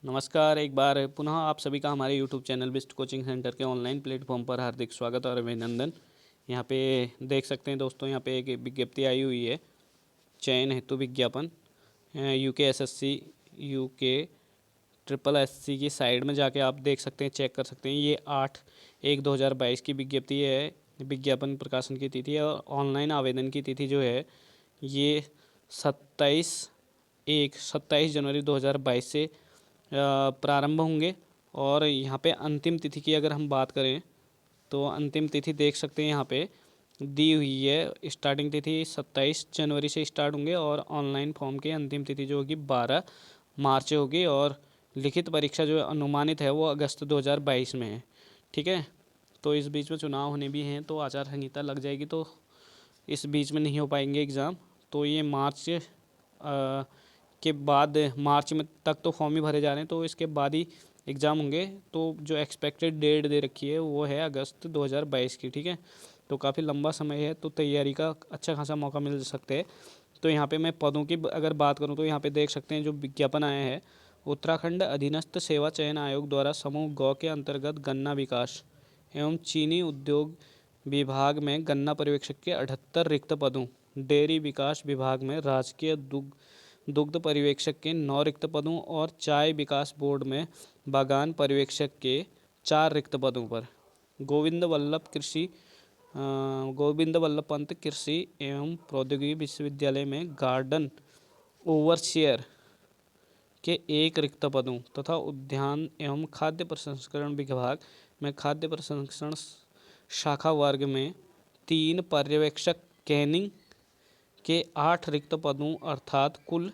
नमस्कार, एक बार पुनः आप सभी का हमारे YouTube channel best coaching centre के ऑनलाइन प्लेटफॉर्म पर हार्दिक स्वागत और अभिनंदन। यहाँ पे देख सकते हैं दोस्तों, यहाँ पे एक विज्ञप्ति आई हुई है, चयन हेतु विज्ञापन। UKSSC UKSSC की साइड में जाके आप देख सकते हैं, चेक कर सकते हैं। ये 8/1/2022 की विज्ञप्ति है। विज्ञापन प्रकाशन की तिथि है और ऑनलाइन आवेदन की तिथि जो है ये 27 जनवरी 2022 से प्रारंभ होंगे। और यहाँ पे अंतिम तिथि की अगर हम बात करें तो अंतिम तिथि देख सकते हैं यहाँ पे दी हुई है। स्टार्टिंग तिथि 27 जनवरी से स्टार्ट होंगे और ऑनलाइन फॉर्म की अंतिम तिथि जो होगी 12 मार्च होगी और लिखित परीक्षा जो अनुमानित है वो अगस्त 2022 में है। ठीक है, तो इस बीच में चुनाव होने भी हैं तो आचार संहिता लग जाएगी, तो इस बीच में नहीं हो पाएंगे एग्ज़ाम। तो ये मार्च के बाद, मार्च में तक तो फॉर्म ही भरे जा रहे हैं, तो इसके बाद ही एग्ज़ाम होंगे। तो जो एक्सपेक्टेड डेट दे रखी है वो है अगस्त 2022 की। ठीक है, तो काफ़ी लंबा समय है, तो तैयारी का अच्छा खासा मौका मिल सकता है। तो यहाँ पे मैं पदों की अगर बात करूँ तो यहाँ पे देख सकते हैं जो विज्ञापन आया है, उत्तराखंड अधीनस्थ सेवा चयन आयोग द्वारा समूह गौ के अंतर्गत गन्ना विकास एवं चीनी उद्योग विभाग में गन्ना पर्यवेक्षक के 78 रिक्त पदों, डेयरी विकास विभाग में राजकीय दुग्ध पर्यवेक्षक के 9 रिक्त पदों और चाय विकास बोर्ड में बागान पर्यवेक्षक के 4 रिक्त पदों पर गोविंद वल्लभ पंत कृषि एवं प्रौद्योगिकी विश्वविद्यालय में गार्डन ओवरसियर के 1 रिक्त पदों तथा उद्यान एवं खाद्य प्रसंस्करण विभाग में खाद्य प्रसंस्करण शाखा वर्ग में 3 पर्यवेक्षक कैनिंग के 8 रिक्त पदों अर्थात कुल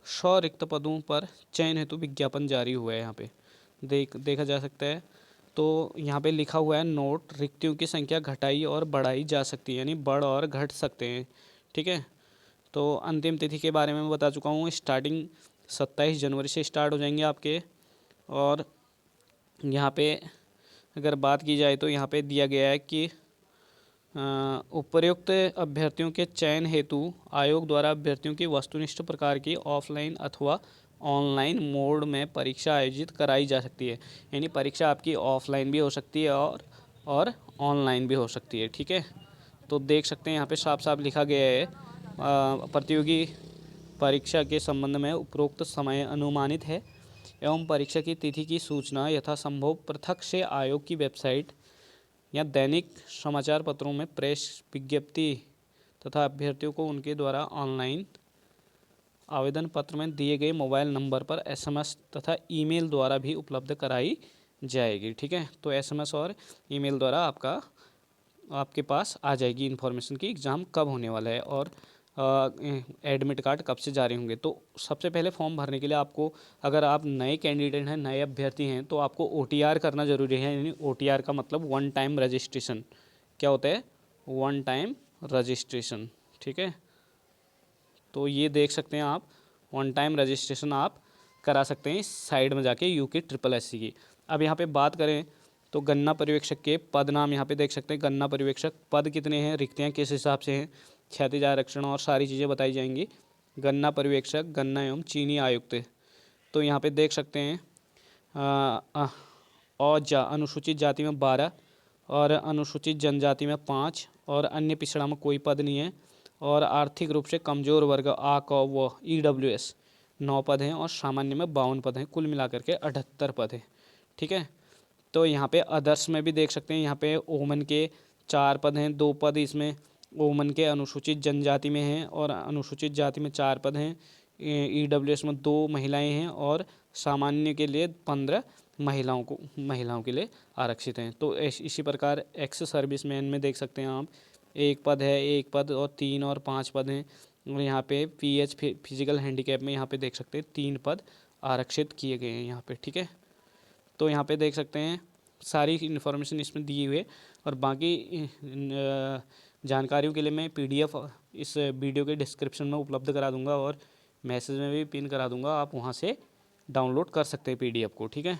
100 रिक्त पदों पर चयन हेतु विज्ञापन जारी हुआ है। यहाँ पे देखा जा सकता है। तो यहाँ पे लिखा हुआ है नोट, रिक्तियों की संख्या घटाई और बढ़ाई जा सकती है, यानी बढ़ और घट सकते हैं। ठीक है, तो अंतिम तिथि के बारे में बता चुका हूँ। स्टार्टिंग 27 जनवरी से स्टार्ट हो जाएंगे आपके। और यहाँ पे अगर बात की जाए तो यहाँ पे दिया गया है कि उपर्युक्त अभ्यर्थियों के चयन हेतु आयोग द्वारा अभ्यर्थियों की वस्तुनिष्ठ प्रकार की ऑफलाइन अथवा ऑनलाइन मोड में परीक्षा आयोजित कराई जा सकती है। यानी परीक्षा आपकी ऑफलाइन भी हो सकती है और ऑनलाइन भी हो सकती है। ठीक है, तो देख सकते हैं यहाँ पे साफ साफ लिखा गया है, प्रतियोगी परीक्षा के संबंध में उपरोक्त समय अनुमानित है एवं परीक्षा की तिथि की सूचना यथासंभव पृथक से आयोग की वेबसाइट या दैनिक समाचार पत्रों में प्रेस विज्ञप्ति तथा अभ्यर्थियों को उनके द्वारा ऑनलाइन आवेदन पत्र में दिए गए मोबाइल नंबर पर SMS तथा ईमेल द्वारा भी उपलब्ध कराई जाएगी। ठीक है, तो SMS और ईमेल द्वारा आपके पास आ जाएगी इन्फॉर्मेशन की एग्ज़ाम कब होने वाला है और एडमिट कार्ड कब से जारी होंगे। तो सबसे पहले फॉर्म भरने के लिए आपको, अगर आप नए कैंडिडेट हैं, नए अभ्यर्थी हैं, तो आपको OTR करना ज़रूरी है। यानी OTR का मतलब वन टाइम रजिस्ट्रेशन। क्या होता है? One time registration. ठीक है, तो ये देख सकते हैं आप, वन टाइम रजिस्ट्रेशन आप करा सकते हैं इस साइड में जाके UKSSC की। अब यहाँ पे बात करें तो गन्ना पर्यवेक्षक के पद नाम यहाँ पे देख सकते हैं। गन्ना पर्यवेक्षक पद कितने हैं, रिक्तियाँ किस हिसाब से हैं, क्षैतिज आरक्षण और सारी चीज़ें बताई जाएंगी। गन्ना पर्यवेक्षक, गन्ना एवं चीनी आयुक्त, तो यहाँ पे देख सकते हैं अनुसूचित जाति में 12 और अनुसूचित जनजाति में 5 और अन्य पिछड़ा में कोई पद नहीं है। और आर्थिक रूप से कमज़ोर वर्ग व EWS 9 पद हैं और सामान्य में 52 पद हैं। कुल मिलाकर के 78 पद हैं। ठीक है, तो यहाँ पे अदर्स में भी देख सकते हैं, यहाँ पे ओमन के 4 पद हैं, 2 पद इसमें ओमन के अनुसूचित जनजाति में हैं और अनुसूचित जाति में 4 पद हैं। EWS में 2 महिलाएं हैं और सामान्य के लिए 15 महिलाओं के लिए आरक्षित हैं। तो इसी प्रकार एक्स सर्विसमैन में देख सकते हैं आप, 1 पद है, 1 पद और 3 और 5 पद हैं। और यहाँ पे PH फिजिकल हैंडीकैप में यहाँ पे देख सकते हैं 3 पद आरक्षित किए गए हैं यहाँ पे। ठीक है, तो यहाँ पे देख सकते हैं सारी इन्फॉर्मेशन इसमें दी हुई है और बाकी जानकारियों के लिए मैं PDF इस वीडियो के डिस्क्रिप्शन में उपलब्ध करा दूंगा और मैसेज में भी पिन करा दूंगा, आप वहाँ से डाउनलोड कर सकते हैं PDF को। ठीक है,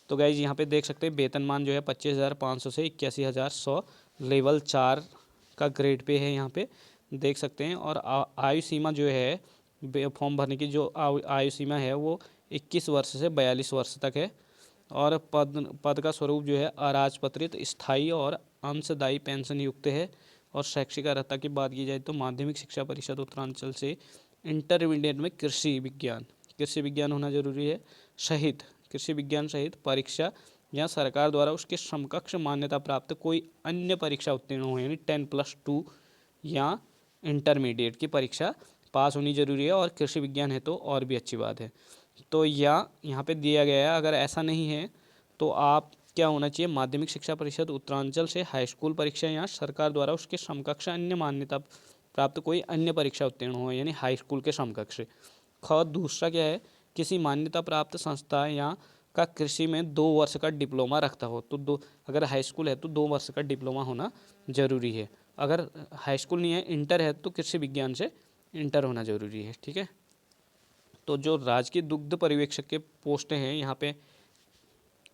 तो गाइज यहाँ पे देख सकते हैं वेतनमान जो है 25,500 से 81,100 लेवल 4 का ग्रेड पे है, यहाँ पे देख सकते हैं। और आयु सीमा जो है फॉर्म भरने की जो आयु सीमा है वो 21 वर्ष से 42 वर्ष तक है। और पद का स्वरूप जो है अराजपत्रित, स्थायी और अंशदायी पेंशन युक्त है। और शैक्षिक अर्हता की बात की जाए तो माध्यमिक शिक्षा परिषद उत्तरांचल से इंटरमीडिएट में कृषि विज्ञान होना जरूरी है, सहित कृषि विज्ञान सहित परीक्षा या सरकार द्वारा उसके समकक्ष मान्यता प्राप्त कोई अन्य परीक्षा उत्तीर्ण हो, यानी 10+2 या इंटरमीडिएट की परीक्षा पास होनी जरूरी है। और कृषि विज्ञान है तो और भी अच्छी बात है। तो यहाँ पे दिया गया है, अगर ऐसा नहीं है तो आप क्या होना चाहिए, माध्यमिक शिक्षा परिषद उत्तरांचल से हाई स्कूल परीक्षा या सरकार द्वारा उसके समकक्ष अन्य मान्यता प्राप्त कोई अन्य परीक्षा उत्तीर्ण हो, यानी हाई स्कूल के समकक्ष। दूसरा क्या है, किसी मान्यता प्राप्त संस्था या का कृषि में 2 वर्ष का डिप्लोमा रखता हो। तो अगर हाई स्कूल है तो 2 वर्ष का डिप्लोमा होना जरूरी है। अगर हाई स्कूल नहीं है, इंटर है, तो कृषि विज्ञान से इंटर होना जरूरी है। ठीक है। तो जो राजकीय दुग्ध पर्यवेक्षक के पोस्टें हैं यहाँ पे,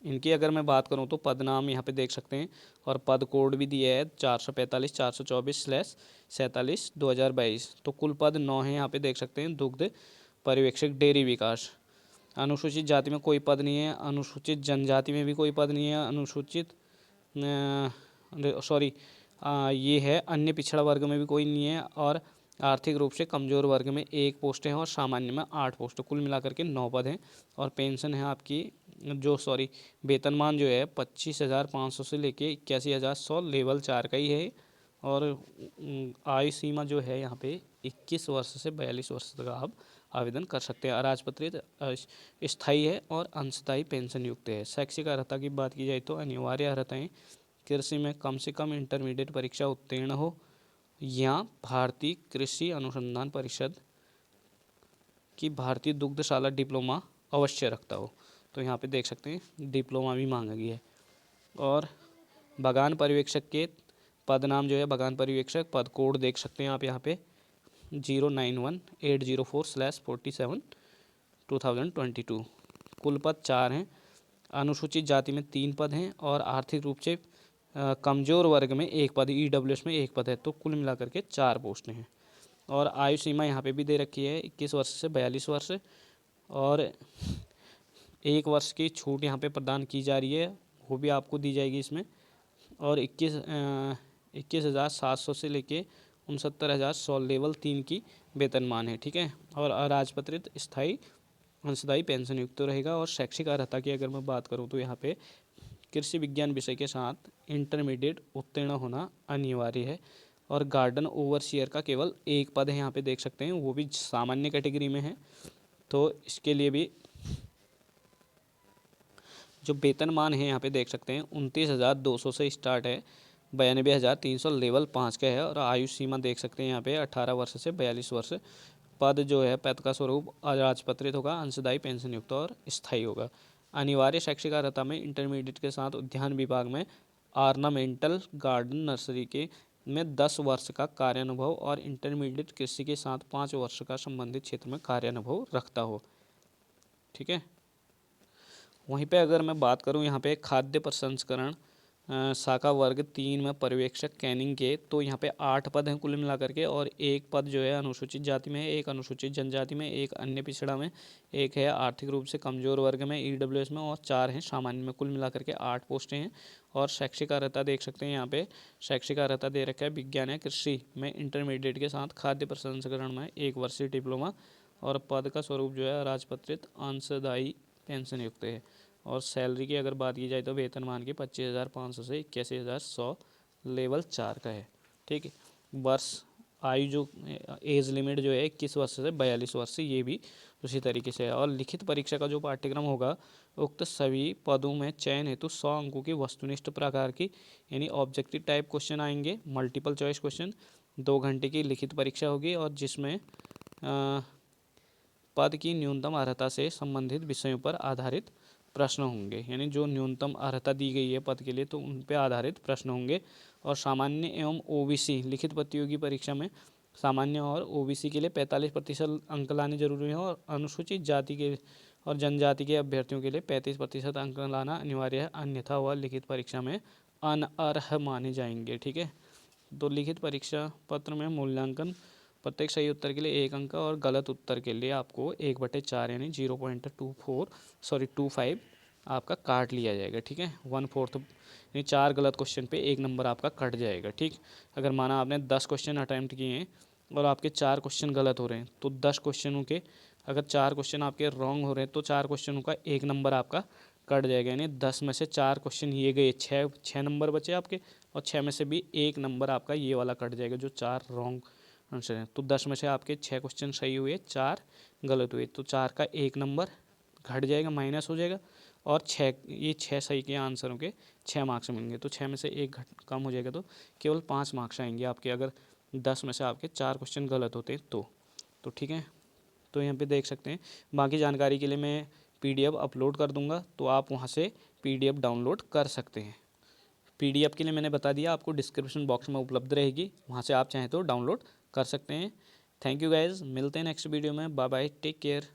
इनकी अगर मैं बात करूँ तो पद नाम यहाँ पे देख सकते हैं, और पद कोड भी दिया है 445 424/47 2022। तो कुल पद 9 हैं यहाँ पे देख सकते हैं। दुग्ध पर्यवेक्षक, डेयरी विकास। अनुसूचित जाति में कोई पद नहीं है, अनुसूचित जनजाति में भी कोई पद नहीं है, अनुसूचित ये है अन्य पिछड़ा वर्ग में भी कोई नहीं है, और आर्थिक रूप से कमज़ोर वर्ग में 1 पोस्ट है, और सामान्य में 8 पोस्ट, कुल मिलाकर के 9 पद हैं। और पेंशन है आपकी वेतनमान जो है 25,500 से लेके 81,100 लेवल 4 का ही है। और आयु सीमा जो है यहाँ पे 21 वर्ष से 42 वर्ष तक आप आवेदन कर सकते हैं। अराजपत्रित, स्थायी है और अंशदायी पेंशन युक्त है। शैक्षिक अर्हता की बात की जाए तो अनिवार्य अर्हताएं कृषि में कम से कम इंटरमीडिएट परीक्षा उत्तीर्ण हो, या भारतीय कृषि अनुसंधान परिषद की भारतीय दुग्धशाला डिप्लोमा अवश्य रखता हो। तो यहाँ पे देख सकते हैं डिप्लोमा भी मांगा गया है। और बागान पर्यवेक्षक के पद नाम जो है बागान पर्यवेक्षक, पद कोड देख सकते हैं आप यहाँ पे 091804/47/2022। कुल पद 4 हैं। अनुसूचित जाति में 3 पद हैं, और आर्थिक रूप से कमज़ोर वर्ग में 1 पद, EWS में 1 पद है। तो कुल मिलाकर के 4 पोस्ट हैं। और आयु सीमा यहाँ पे भी दे रखी है 21 वर्ष से 42 वर्ष, और 1 वर्ष की छूट यहाँ पे प्रदान की जा रही है, वो भी आपको दी जाएगी इसमें। और 21,700 से लेके 69,100 लेवल 3 की वेतनमान है। ठीक है। और अराजपत्रित, स्थायी, अंशदायी पेंशन युक्त रहेगा। और शैक्षिक अर्हता की अगर मैं बात करूँ तो यहाँ पे कृषि विज्ञान विषय के साथ इंटरमीडिएट उत्तीर्ण होना अनिवार्य है। और गार्डन ओवरसियर का केवल 1 पद है यहाँ पे देख सकते हैं, वो भी सामान्य कैटेगरी में है। तो इसके लिए भी जो वेतनमान है यहाँ पे देख सकते हैं 29,200 से स्टार्ट है, 92,300 लेवल 5 का है। और आयु सीमा देख सकते हैं यहाँ पे 18 वर्ष से 42 वर्ष। पद जो है पद का स्वरूप अराजपत्रित होगा, अंशदायी पेंशन युक्त और स्थायी होगा। अनिवार्य शैक्षिक अर्हता में इंटरमीडिएट के साथ उद्यान विभाग में ऑर्नामेंटल गार्डन नर्सरी के में 10 वर्ष का कार्यानुभव, और इंटरमीडिएट कृषि के साथ 5 वर्ष का संबंधित क्षेत्र में कार्यानुभव रखता हो। ठीक है। वहीं पे अगर मैं बात करूं यहाँ पे खाद्य प्रसंस्करण शाखा वर्ग 3 में पर्यवेक्षक कैनिंग के, तो यहाँ पे 8 पद हैं कुल मिलाकर के। और 1 पद जो है अनुसूचित जाति में है, 1 अनुसूचित जनजाति में, 1 अन्य पिछड़ा में, 1 है आर्थिक रूप से कमज़ोर वर्ग में EWS में, और 4 हैं सामान्य में। कुल मिलाकर के 8 पोस्टें हैं। और शैक्षिक अर्हता देख सकते हैं यहाँ पे, शैक्षिक अर्हता दे रखा है विज्ञान या कृषि में इंटरमीडिएट के साथ खाद्य प्रसंस्करण में 1 वर्षीय डिप्लोमा। और पद का स्वरूप जो है राजपत्रित, अंशदायी पेंशन युक्त है। और सैलरी की अगर बात की जाए तो वेतनमान की 25,500 से 81,100 लेवल 4 का है। ठीक है। वर्ष आयु जो एज लिमिट जो है 21 वर्ष से 42 वर्ष, ये भी उसी तरीके से है। और लिखित परीक्षा का जो पाठ्यक्रम होगा, उक्त सभी पदों में चयन हेतु 100 अंकों की वस्तुनिष्ठ प्रकार की यानी ऑब्जेक्टिव टाइप क्वेश्चन आएंगे, मल्टीपल चॉइस क्वेश्चन। 2 घंटे की लिखित परीक्षा होगी, और जिसमें पद की न्यूनतम अर्हता से संबंधित विषयों पर आधारित प्रश्न होंगे, यानी जो न्यूनतम अर्हता दी गई है पद के लिए तो उन पर आधारित प्रश्न होंगे। और सामान्य एवं OBC लिखित प्रतियोगी परीक्षा में सामान्य और OBC के लिए 45% अंक लाने जरूरी है, और अनुसूचित जाति के और जनजाति के अभ्यर्थियों के लिए 35% अंक लाना अनिवार्य है, अन्यथा वह लिखित परीक्षा में अनर्ह माने जाएंगे। ठीक है। तो लिखित परीक्षा पत्र में मूल्यांकन प्रत्येक सही उत्तर के लिए 1 अंक और गलत उत्तर के लिए आपको 1/4 यानी 0.25 आपका काट लिया जाएगा। ठीक है, 1/4 यानी 4 गलत क्वेश्चन पे 1 नंबर आपका कट जाएगा। ठीक, अगर माना आपने 10 क्वेश्चन अटैम्प्ट किए हैं और आपके 4 क्वेश्चन गलत हो रहे हैं तो 10 क्वेश्चनों के अगर 4 क्वेश्चन आपके रॉन्ग हो रहे हैं तो 4 क्वेश्चनों का 1 नंबर आपका कट जाएगा। यानी 10 में से 4 क्वेश्चन ये गए, 6 नंबर बचे आपके, और 6 में से भी 1 नंबर आपका ये वाला कट जाएगा जो 4 रॉन्ग आंसर है। तो 10 में से आपके 6 क्वेश्चन सही हुए, 4 गलत हुए, तो 4 का 1 नंबर घट जाएगा, माइनस हो जाएगा, और 6 सही के आंसरों के 6 मार्क्स मिलेंगे। तो 6 में से 1 कम हो जाएगा तो केवल 5 मार्क्स आएंगे आपके, अगर 10 में से आपके 4 क्वेश्चन गलत होते हैं तो ठीक है। तो यहाँ पे देख सकते हैं, बाकी जानकारी के लिए मैं PDF अपलोड कर दूंगा, तो आप वहाँ से PDF डाउनलोड कर सकते हैं। PDF के लिए मैंने बता दिया, आपको डिस्क्रिप्शन बॉक्स में उपलब्ध रहेगी, वहाँ से आप चाहें तो डाउनलोड कर सकते हैं। थैंक यू गाइज़, मिलते हैं नेक्स्ट वीडियो में। Bye bye, take care.